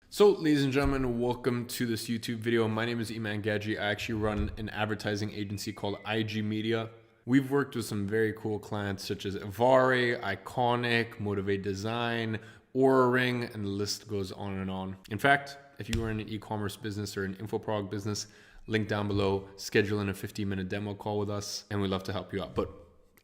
So, ladies and gentlemen, welcome to this YouTube video. My name is Iman Gadzhi. I actually run an advertising agency called IG Media. We've worked with some very cool clients such as Avare, Iconic, Motivate Design, Aura Ring, and the list goes on and on. In fact, if you are in an e-commerce business or an info product business, link down below, schedule in a 15-minute demo call with us, and we'd love to help you out. But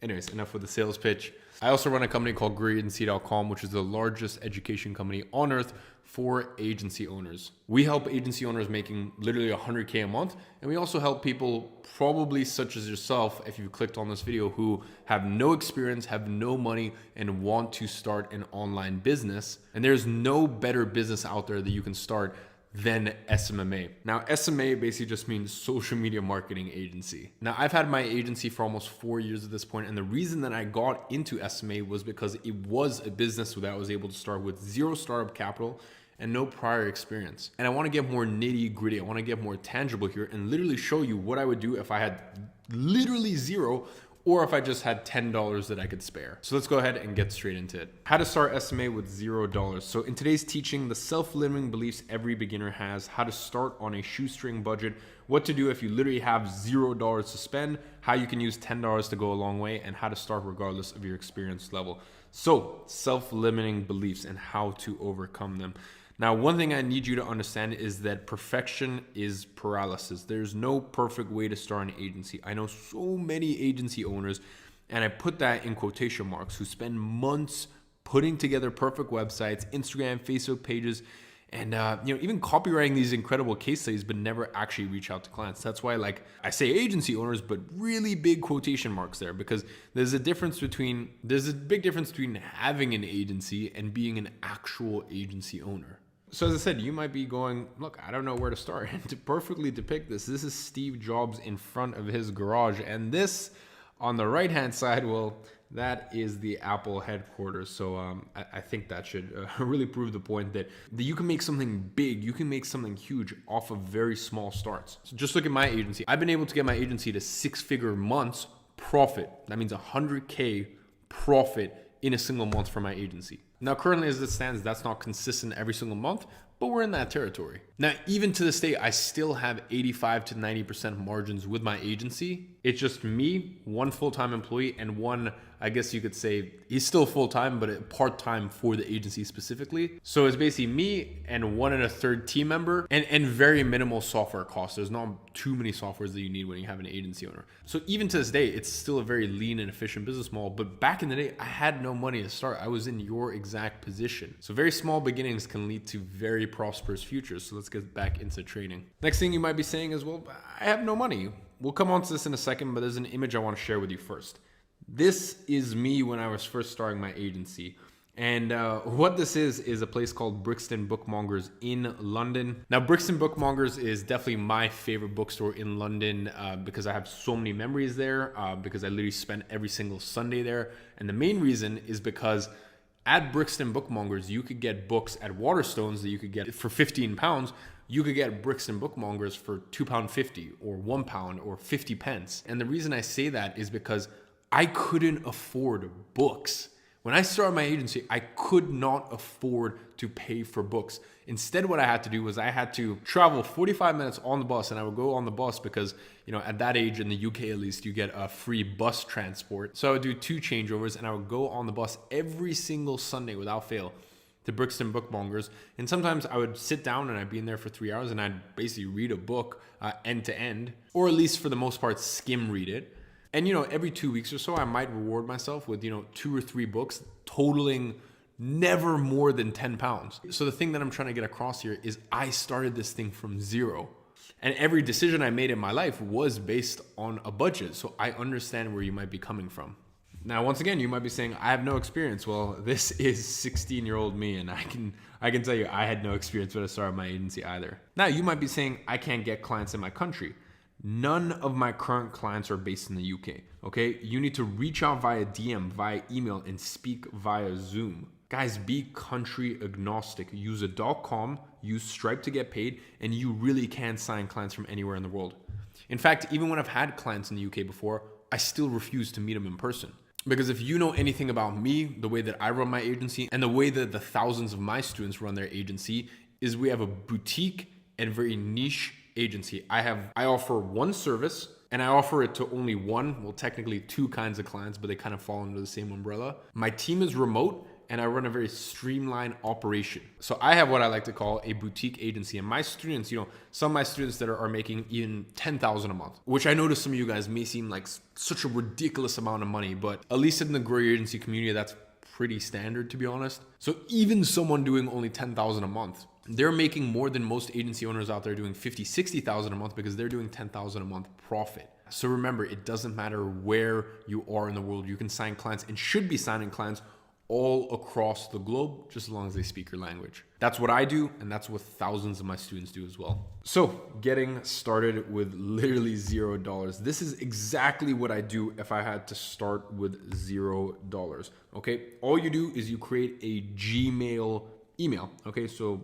anyways, enough with the sales pitch. I also run a company called GİRİŞİM, which is the largest education company on earth for agency owners. We help agency owners making literally 100K a month. And we also help people probably such as yourself, if you clicked on this video, who have no experience, have no money, and want to start an online business. And there's no better business out there that you can start than SMMA. Now, SMA basically just means social media marketing agency. Now, I've had my agency for almost 4 years at this point, and the reason that I got into SMA was because it was a business that I was able to start with zero startup capital and no prior experience. And I want to get more nitty gritty. I want to get more tangible here and literally show you what I would do if I had literally zero or if I just had $10 that I could spare. So let's go ahead and get straight into it. How to start SMA with $0. So in today's teaching, the self-limiting beliefs every beginner has, how to start on a shoestring budget, what to do if you literally have $0 to spend, how you can use $10 to go a long way, and how to start regardless of your experience level. So self-limiting beliefs and how to overcome them. Now, one thing I need you to understand is that perfection is paralysis. There's no perfect way to start an agency. I know so many agency owners, and I put that in quotation marks, who spend months putting together perfect websites, Instagram, Facebook pages, and even copywriting these incredible case studies, but never actually reach out to clients. That's why, I say agency owners, but really big quotation marks there, because there's a big difference between having an agency and being an actual agency owner. So as I said, you might be going, look, I don't know where to start. And to perfectly depict this is Steve Jobs in front of his garage. And this on the right-hand side, well, that is the Apple headquarters. So I think that should really prove the point that you can make something big, you can make something huge off of very small starts. So just look at my agency. I've been able to get my agency to 6-figure months profit. That means 100K profit in a single month for my agency. Now, currently as it stands, that's not consistent every single month, but we're in that territory. Now, even to this day, I still have 85 to 90% margins with my agency. It's just me, one full-time employee, and one, I guess you could say, he's still full-time, but part-time for the agency specifically. So it's basically me and 1 1/3 team member and very minimal software costs. There's not too many softwares that you need when you have an agency owner. So even to this day, it's still a very lean and efficient business model. But back in the day, I had no money to start. I was in your exact position. So very small beginnings can lead to very prosperous futures. So let's get back into training. Next thing you might be saying is, well, I have no money. We'll come on to this in a second, but there's an image I want to share with you first. This is me when I was first starting my agency. And what this is a place called Brixton Bookmongers in London. Now, Brixton Bookmongers is definitely my favorite bookstore in London because I have so many memories there, because I literally spent every single Sunday there. And the main reason is because at Brixton Bookmongers, you could get books at Waterstones that you could get for £15. You could get Brixton Bookmongers for £2.50 or £1 or 50 pence. And the reason I say that is because I couldn't afford books. When I started my agency, I could not afford to pay for books. Instead, what I had to do was I had to travel 45 minutes on the bus, and I would go on the bus because, at that age in the UK at least, you get a free bus transport. So I would do 2 changeovers, and I would go on the bus every single Sunday without fail to Brixton Bookmongers. And sometimes I would sit down and I'd be in there for 3 hours and I'd basically read a book end to end, or at least for the most part, skim read it. And, every 2 weeks or so, I might reward myself with, 2 or 3 books totaling never more than £10. So the thing that I'm trying to get across here is I started this thing from zero. And every decision I made in my life was based on a budget. So I understand where you might be coming from. Now, once again, you might be saying, I have no experience. Well, this is 16-year-old me, and I can tell you I had no experience when I started my agency either. Now, you might be saying, I can't get clients in my country. None of my current clients are based in the UK, okay? You need to reach out via DM, via email, and speak via Zoom. Guys, be country agnostic. Use a .com, use Stripe to get paid, and you really can sign clients from anywhere in the world. In fact, even when I've had clients in the UK before, I still refuse to meet them in person. Because if you know anything about me, the way that I run my agency, and the way that the thousands of my students run their agency, is we have a boutique and very niche agency. I offer one service, and I offer it to only one, well, technically two kinds of clients, but they kind of fall under the same umbrella. My team is remote, and I run a very streamlined operation. So I have what I like to call a boutique agency. And my students, some of my students that are making even $10,000 a month, which I know to some of you guys may seem like such a ridiculous amount of money, but at least in the Grow Your Agency community, that's pretty standard, to be honest. So even someone doing only $10,000 a month, they're making more than most agency owners out there doing $50,000, $60,000 a month because they're doing $10,000 a month profit. So remember, it doesn't matter where you are in the world. You can sign clients and should be signing clients all across the globe, just as long as they speak your language. That's what I do, and that's what thousands of my students do as well. So getting started with literally $0. This is exactly what I do if I had to start with $0. Okay, all you do is you create a Gmail email. Okay, so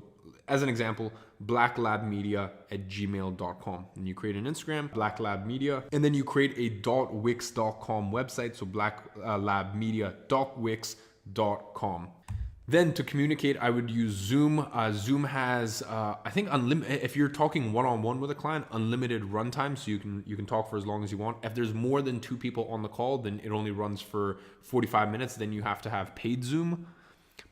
as an example, blacklabmedia@gmail.com. And you create an Instagram, blacklabmedia, and then you create a .wix.com website, so blacklabmedia.wix.com. Then to communicate, I would use Zoom. Zoom has, I think, unlimited. If you're talking one-on-one with a client, unlimited runtime, so you can talk for as long as you want. If there's more than two people on the call, then it only runs for 45 minutes. Then you have to have paid Zoom.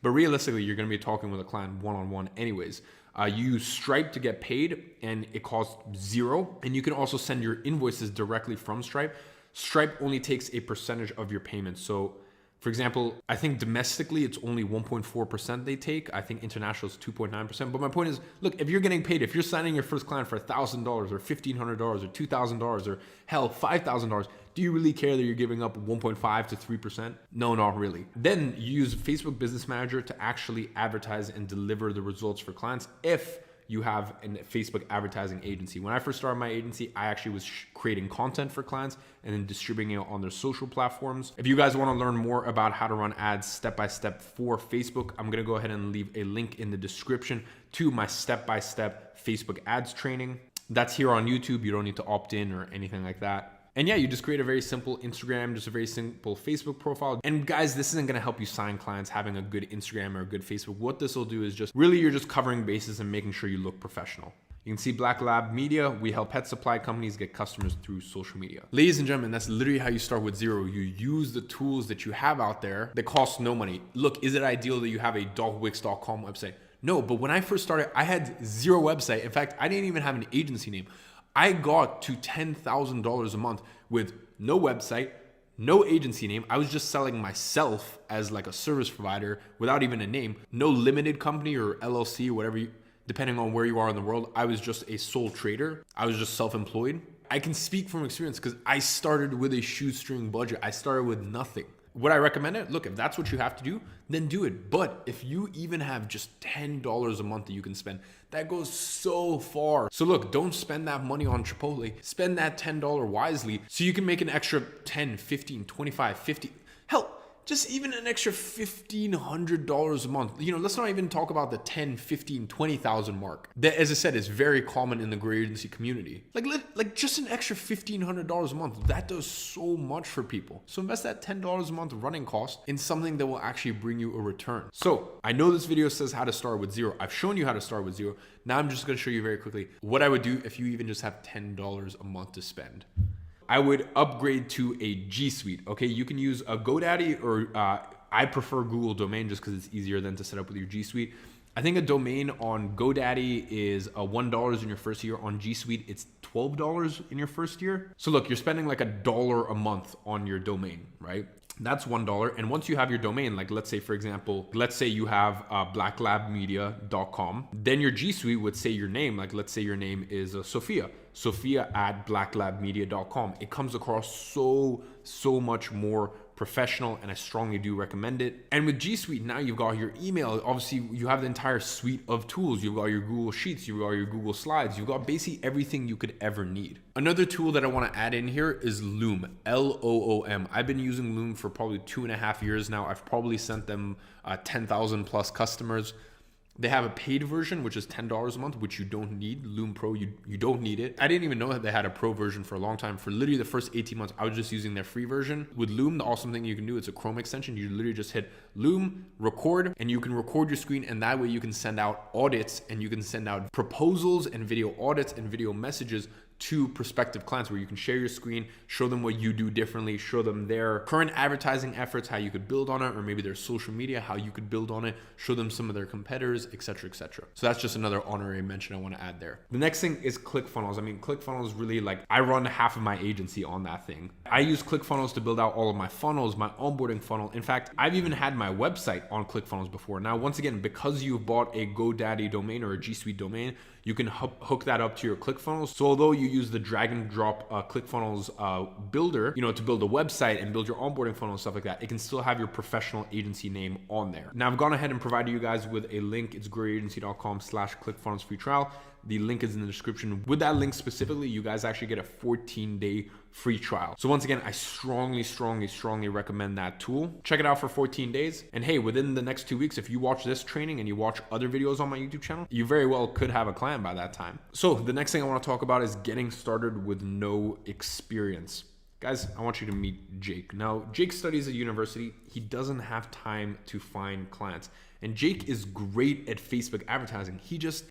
But realistically, you're going to be talking with a client one-on-one anyways. You use Stripe to get paid, and it costs $0. And you can also send your invoices directly from Stripe. Stripe only takes a percentage of your payments. So, for example, I think domestically it's only 1.4% they take. I think international is 2.9%. But my point is, look, if you're getting paid, if you're signing your first client for $1,000 or $1,500 or $2,000 or hell, $5,000, do you really care that you're giving up 1.5 to 3%? No, not really. Then you use Facebook Business Manager to actually advertise and deliver the results for clients if you have a Facebook advertising agency. When I first started my agency, I actually was creating content for clients and then distributing it on their social platforms. If you guys want to learn more about how to run ads step-by-step for Facebook, I'm going to go ahead and leave a link in the description to my step-by-step Facebook ads training. That's here on YouTube. You don't need to opt in or anything like that. And yeah, you just create a very simple Instagram, just a very simple Facebook profile. And guys, this isn't gonna help you sign clients having a good Instagram or a good Facebook. What this will do is just really, you're just covering bases and making sure you look professional. You can see Black Lab Media. We help pet supply companies get customers through social media. Ladies and gentlemen, that's literally how you start with $0. You use the tools that you have out there that cost no money. Look, is it ideal that you have a .wix.com website? No, but when I first started, I had $0 website. In fact, I didn't even have an agency name. I got to $10,000 a month with no website, no agency name. I was just selling myself as like a service provider without even a name, no limited company or LLC or whatever, depending on where you are in the world. I was just a sole trader. I was just self-employed. I can speak from experience because I started with a shoestring budget. I started with nothing. Would I recommend it? Look, if that's what you have to do, then do it. But if you even have just $10 a month that you can spend, that goes so far. So look, don't spend that money on Chipotle. Spend that $10 wisely so you can make an extra 10, 15, 25, 50, hell, just even an extra $1,500 a month. Let's not even talk about the 10, 15, 20,000 mark. That, as I said, is very common in the Grow Your Agency community. Like just an extra $1,500 a month. That does so much for people. So invest that $10 a month running cost in something that will actually bring you a return. So I know this video says how to start with $0. I've shown you how to start with $0. Now I'm just gonna show you very quickly what I would do if you even just have $10 a month to spend. I would upgrade to a G Suite. Okay, you can use a GoDaddy or I prefer Google Domain just because it's easier than to set up with your G Suite. I think a domain on GoDaddy is $1 in your first year. On G Suite, it's $12 in your first year. So look, you're spending like $1 a month on your domain, right? That's $1. And once you have your domain, like let's say, for example, let's say you have blacklabmedia.com, then your G Suite would say your name. Like let's say your name is Sophia at blacklabmedia.com. It comes across so much more professional, and I strongly do recommend it. And with G Suite, now you've got your email. Obviously, you have the entire suite of tools. You've got your Google Sheets, you've got your Google Slides, you've got basically everything you could ever need. Another tool that I want to add in here is Loom, Loom. I've been using Loom for probably 2.5 years now. I've probably sent them 10,000 plus customers. They have a paid version, which is $10 a month, which you don't need. Loom Pro, you don't need it. I didn't even know that they had a pro version for a long time. For literally the first 18 months, I was just using their free version. With Loom, the awesome thing you can do, it's a Chrome extension. You literally just hit Loom, record, and you can record your screen, and that way you can send out audits and you can send out proposals and video audits and video messages to prospective clients, where you can share your screen, show them what you do differently, show them their current advertising efforts, how you could build on it, or maybe their social media, how you could build on it, show them some of their competitors, etc., etc. So that's just another honorary mention I want to add there. The next thing is ClickFunnels. I mean, ClickFunnels really, like, I run half of my agency on that thing. I use ClickFunnels to build out all of my funnels, my onboarding funnel. In fact, I've even had my website on ClickFunnels before. Now, once again, because you've bought a GoDaddy domain or a G Suite domain, you can hook that up to your ClickFunnels. So although you use the drag and drop ClickFunnels builder, to build a website and build your onboarding funnel and stuff like that, it can still have your professional agency name on there. Now, I've gone ahead and provided you guys with a link. It's growyouragency.com/ClickFunnels free trial. The link is in the description. With that link specifically, you guys actually get a 14-day free trial. So once again, I strongly recommend that tool. Check it out for 14 days. And hey, within the next 2 weeks, if you watch this training and you watch other videos on my YouTube channel, you very well could have a client by that time. So the next thing I want to talk about is getting started with no experience. Guys, I want you to meet Jake. Now, Jake studies at university. He doesn't have time to find clients. And Jake is great at Facebook advertising.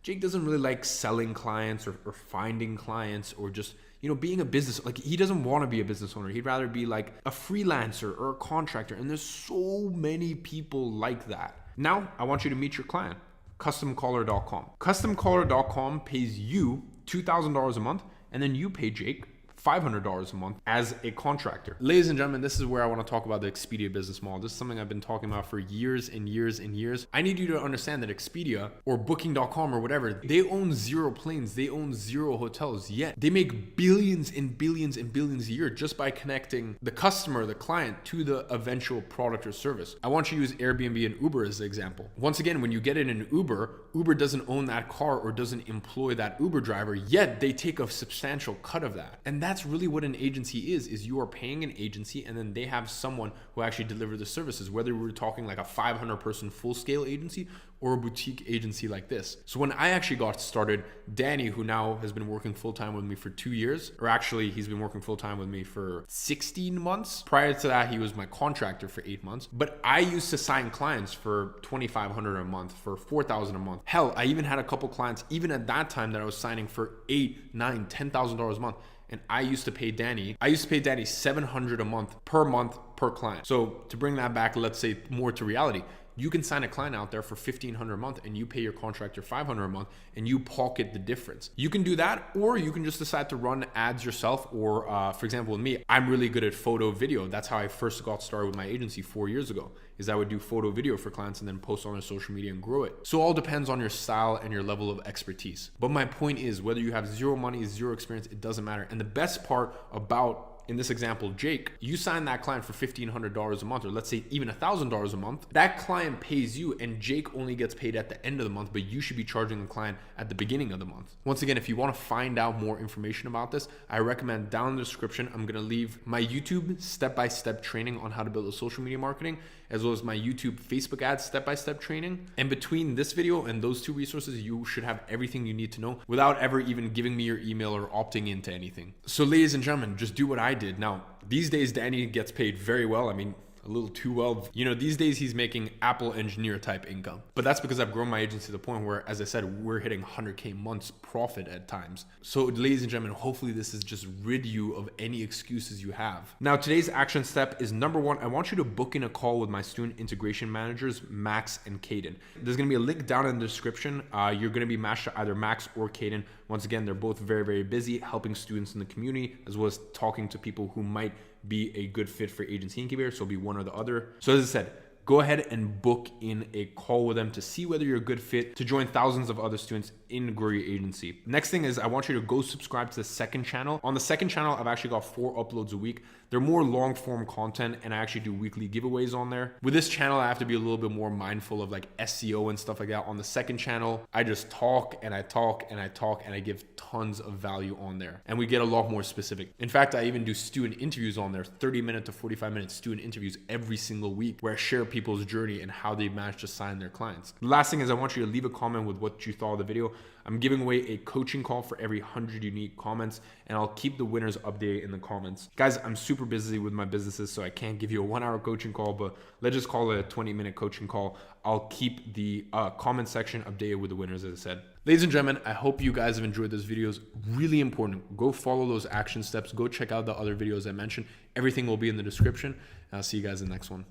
Jake doesn't really like selling clients or finding clients or just, being a business. Like, he doesn't want to be a business owner. He'd rather be like a freelancer or a contractor. And there's so many people like that. Now, I want you to meet your client, customcaller.com. Customcaller.com pays you $2,000 a month, and then you pay Jake $500 a month as a contractor. Ladies and gentlemen, this is where I want to talk about the Expedia business model. This is something I've been talking about for years and years and years. I need you to understand that Expedia or Booking.com or whatever, they own 0 planes, they own 0 hotels, yet they make billions and billions and billions a year just by connecting the customer, the client, to the eventual product or service. I want you to use Airbnb and Uber as an example. Once again, when you get in an Uber, Uber doesn't own that car or doesn't employ that Uber driver, yet they take a substantial cut of that. And that's really what an agency is you are paying an agency and then they have someone who actually delivers the services, whether we're talking like a 500 person full scale agency or a boutique agency like this. So when I actually got started, Danny, who now has been working full-time with me for 2 years, or actually he's been working full-time with me for 16 months. Prior to that, he was my contractor for 8 months. But I used to sign clients for $2,500 a month, for $4,000 a month. Hell, I even had a couple clients, even at that time, that I was signing for $8,000, $9,000, $10,000 a month. And I used to pay Danny $700 a month per client. So to bring that back, let's say more to reality, you can sign a client out there for $1,500 a month and you pay your contractor $500 a month and you pocket the difference. You can do that, or you can just decide to run ads yourself. Or for example, with me, I'm really good at photo video. That's how I first got started with my agency 4 years ago, is I would do photo video for clients and then post on their social media and grow it. So it all depends on your style and your level of expertise. But my point is, whether you have 0 money, 0 experience, it doesn't matter. And the best part about, in this example, Jake, you sign that client for $1,500 a month, or let's say even $1,000 a month. That client pays you and Jake only gets paid at the end of the month, but you should be charging the client at the beginning of the month. Once again, if you want to find out more information about this, I recommend down in the description, I'm going to leave my YouTube step-by-step training on how to build a social media marketing, as well as my YouTube Facebook ads step-by-step training. And between this video and those 2 resources, you should have everything you need to know without ever even giving me your email or opting into anything. So ladies and gentlemen, just do what I did. Now, these days, Danny gets paid very well. I mean, a little too well. These days he's making Apple engineer type income. But that's because I've grown my agency to the point where, as I said, we're hitting 100K months profit at times. So ladies and gentlemen, hopefully this has just rid you of any excuses you have. Now, today's action step is number 1. I want you to book in a call with my student integration managers, Max and Caden. There's going to be a link down in the description. You're going to be matched to either Max or Caden. Once again, they're both very, very busy helping students in the community, as well as talking to people who might be a good fit for agency incubator. So it'll be one or the other. So as I said, go ahead and book in a call with them to see whether you're a good fit to join thousands of other students inquiry agency. Next thing is I want you to go subscribe to the second channel. On the second channel, I've actually got 4 uploads a week. They're more long form content, and I actually do weekly giveaways on there. With this channel, I have to be a little bit more mindful of like SEO and stuff like that. On the second channel, I just talk and I talk and I talk and I give tons of value on there. And we get a lot more specific. In fact, I even do student interviews on there, 30-minute to 45-minute student interviews every single week, where I share people's journey and how they managed to sign their clients. The last thing is I want you to leave a comment with what you thought of the video. I'm giving away a coaching call for every 100 unique comments, and I'll keep the winners updated in the comments. Guys, I'm super busy with my businesses, so I can't give you a 1-hour coaching call, but let's just call it a 20-minute coaching call. I'll keep the comment section updated with the winners, as I said. Ladies and gentlemen, I hope you guys have enjoyed this video. It's really important. Go follow those action steps. Go check out the other videos I mentioned. Everything will be in the description. I'll see you guys in the next one.